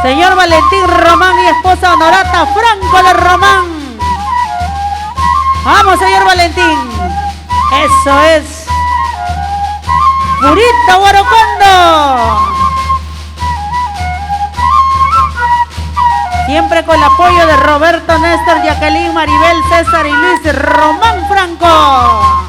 Señor Valentín Román y esposa Honorata Franco de Román. Vamos, señor Valentín. Eso es. Purita Guarocondo. Siempre con el apoyo de Roberto, Néstor, Jacqueline, Maribel, César y Luis Román Franco.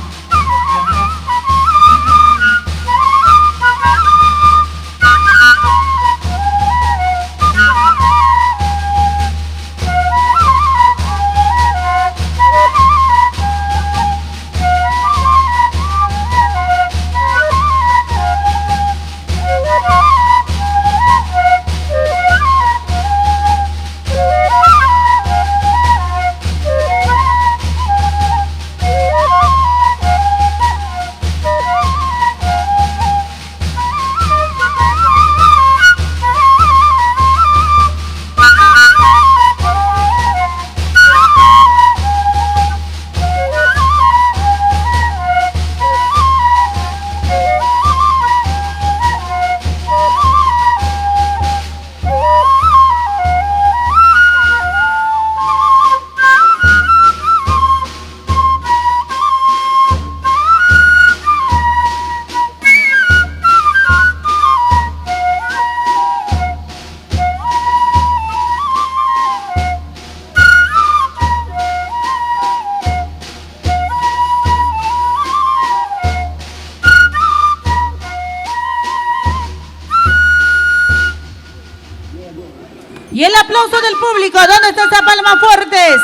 Y el aplauso del público. ¿Dónde está esa palma fuertes?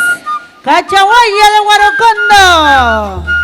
Cachaguaya de Guarocondo.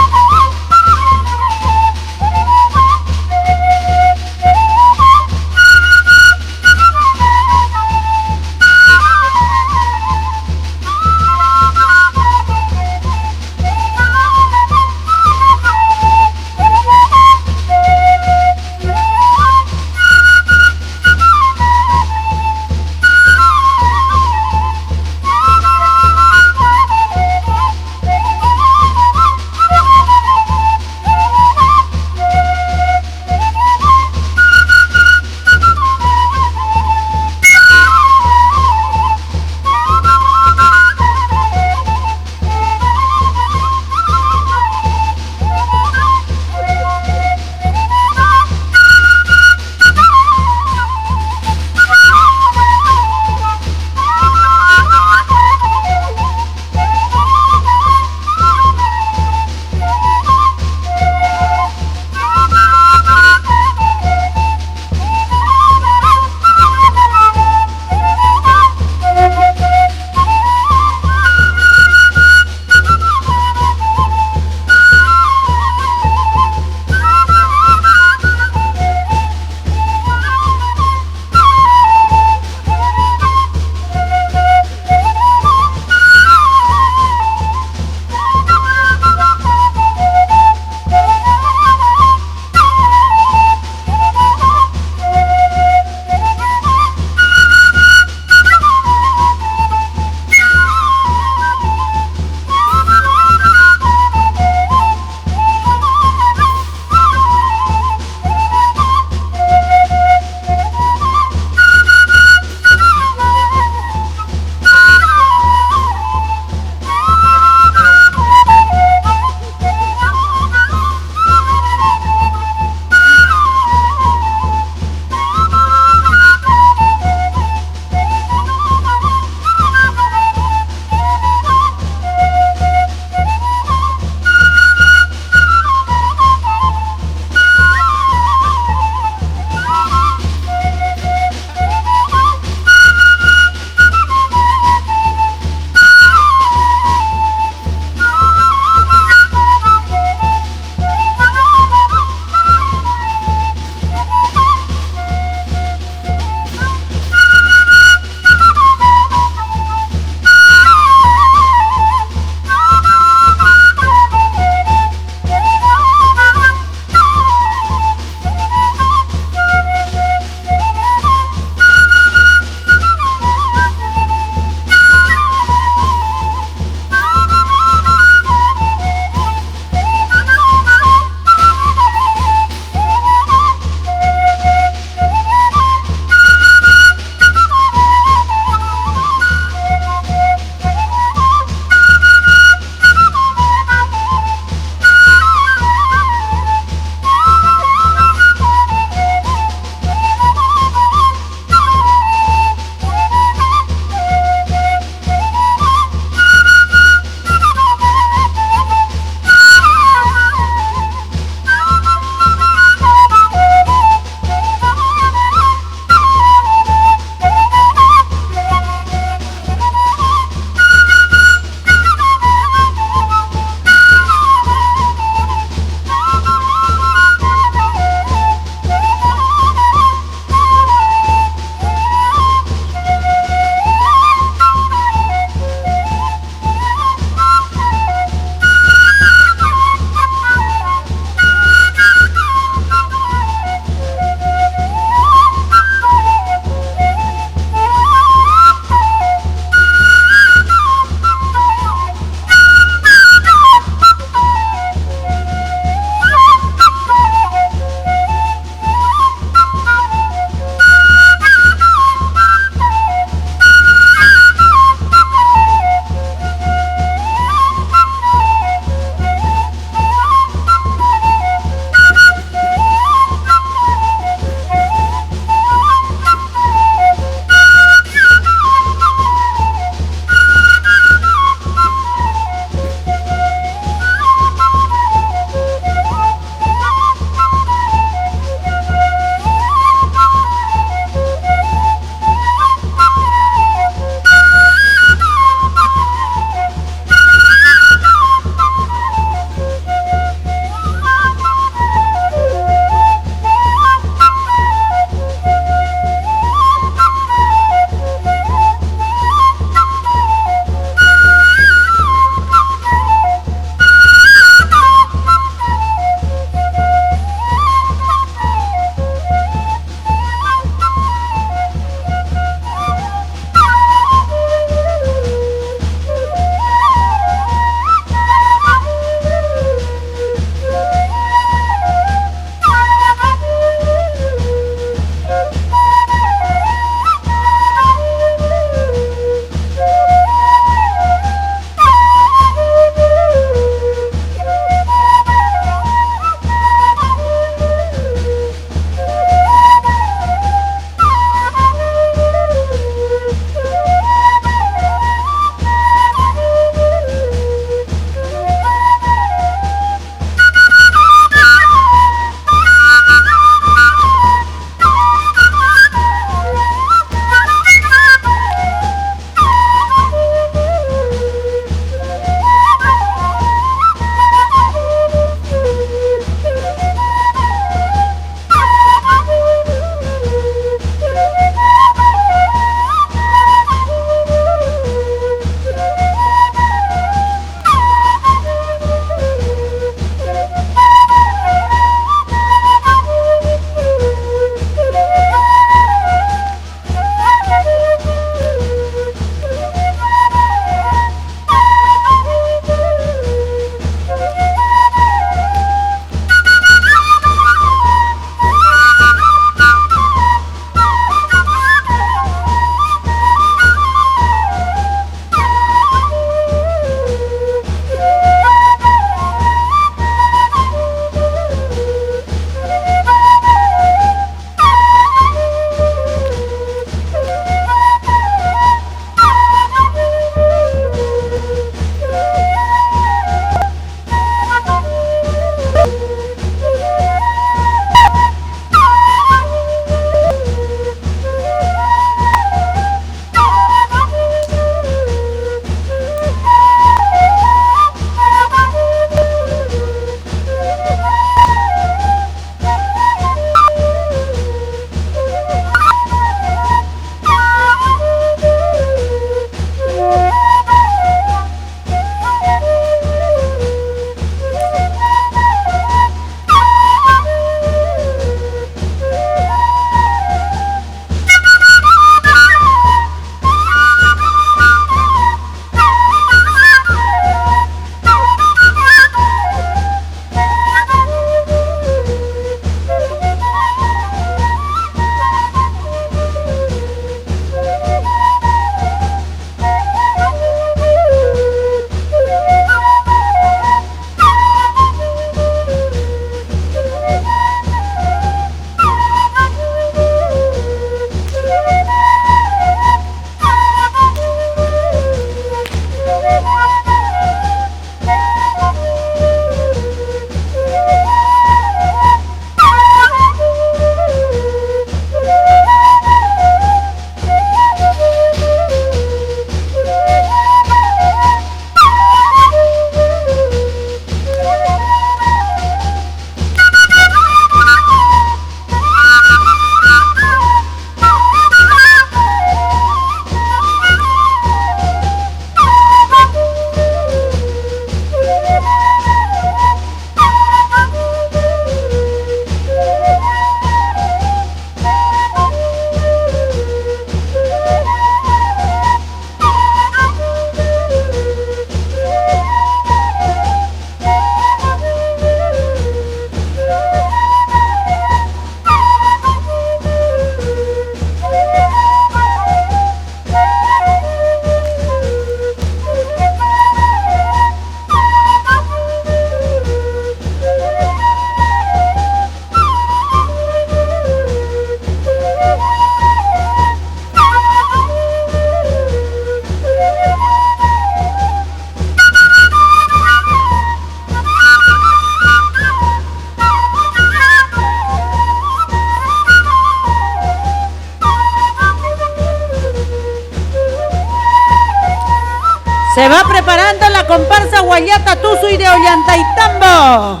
Se va preparando la comparsa Guayata Tuzu y de Ollantaytambo,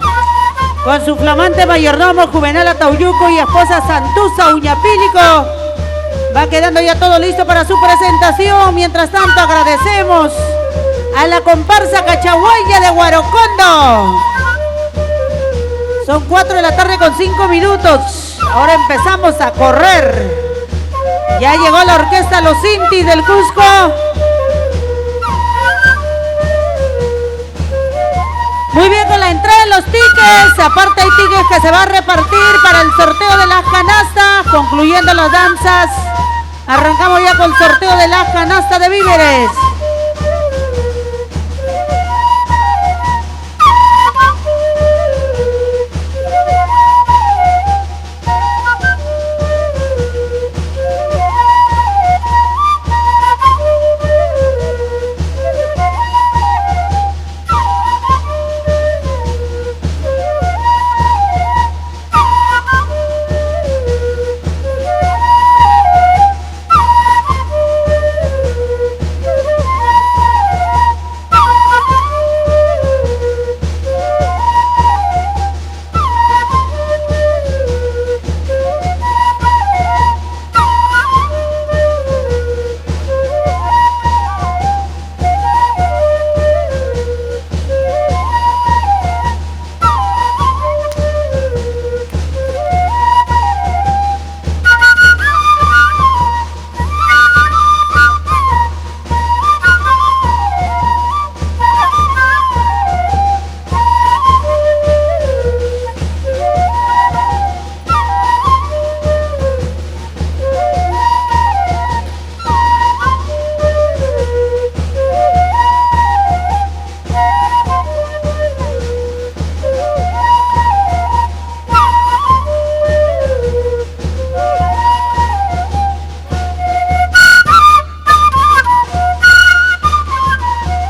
con su flamante mayordomo Juvenal Atauyuco y esposa Santuza Uñapílico. Va quedando ya todo listo para su presentación. Mientras tanto agradecemos a la comparsa Cachahuaya de Guarocondo. Son 4 de la tarde con 5 minutos. Ahora empezamos a correr. Ya llegó la orquesta Los Intis del Cusco. Muy bien, con la entrada de los tickets. Aparte hay tickets que se va a repartir para el sorteo de las canastas. Concluyendo las danzas, arrancamos ya con el sorteo de las canastas de víveres.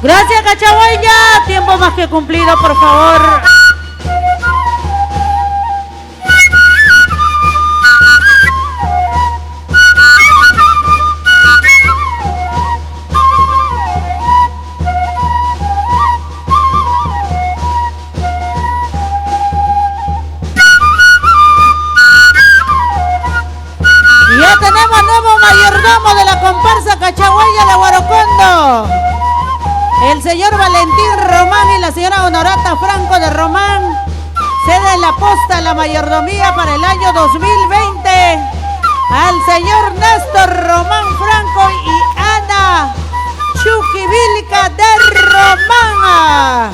Gracias, Cachahuaya. Tiempo más que cumplido, por favor. Y ya tenemos nuevo mayordomo de la comparsa Cachahuaya de Guarocondo. El señor Valentín Román y la señora Honorata Franco de Román ceden la posta a la mayordomía para el año 2020 al señor Néstor Román Franco y Ana Chuquivilca de Román.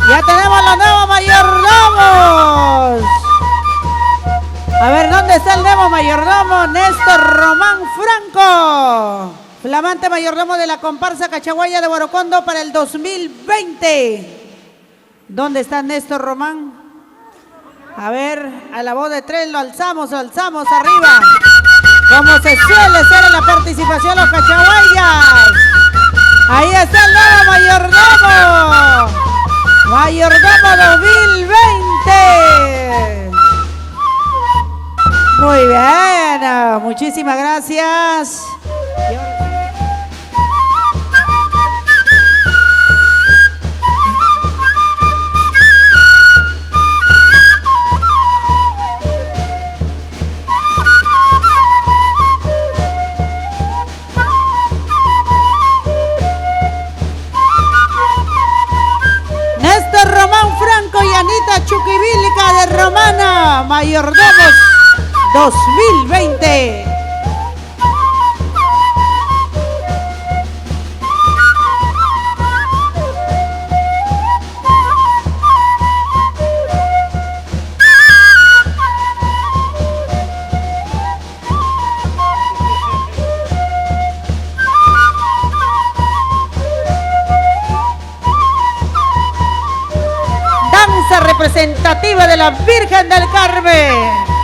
Ya tenemos los nuevos mayordomos. A ver, ¿dónde está el nuevo mayordomo? Néstor Román Franco, flamante mayordomo de la comparsa Cachahuaya de Guarocondo para el 2020. ¿Dónde está Néstor Román? A ver, a la voz de 3 lo alzamos arriba. Como se suele hacer en la participación de los Cachahuayas. Ahí está el nuevo mayordomo. Mayordomo 2020. Muy bien, muchísimas gracias. Néstor Román Franco y Anita Chuquivilca de Romana, mayordomos 2020. Danza representativa de la Virgen del Carmen.